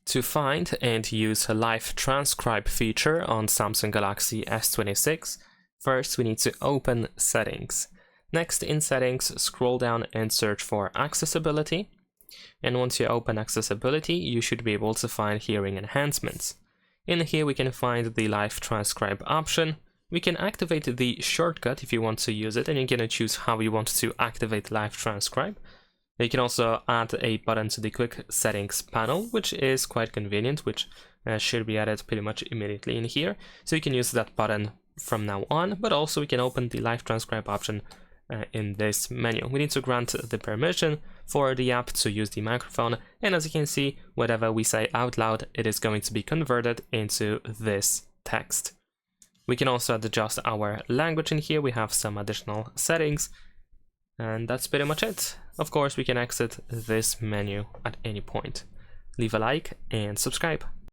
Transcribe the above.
To find and use a live transcribe feature on Samsung Galaxy S26, first we need to open Settings. Next, in Settings, scroll down and search for Accessibility. And once you open Accessibility, you should be able to find Hearing Enhancements. In here we can find the live transcribe option. We can activate the shortcut if you want to use it, and you're going to choose how you want to activate live transcribe. You can also add a button to the quick settings panel, which is quite convenient, which should be added pretty much immediately in here. So you can use that button from now on, but also we can open the live transcribe option in this menu. We need to grant the permission for the app to use the microphone, and as you can see, whatever we say out loud, it is going to be converted into this text. We can also adjust our language in here. We have some additional settings. And that's pretty much it. Of course, we can exit this menu at any point. Leave a like and subscribe.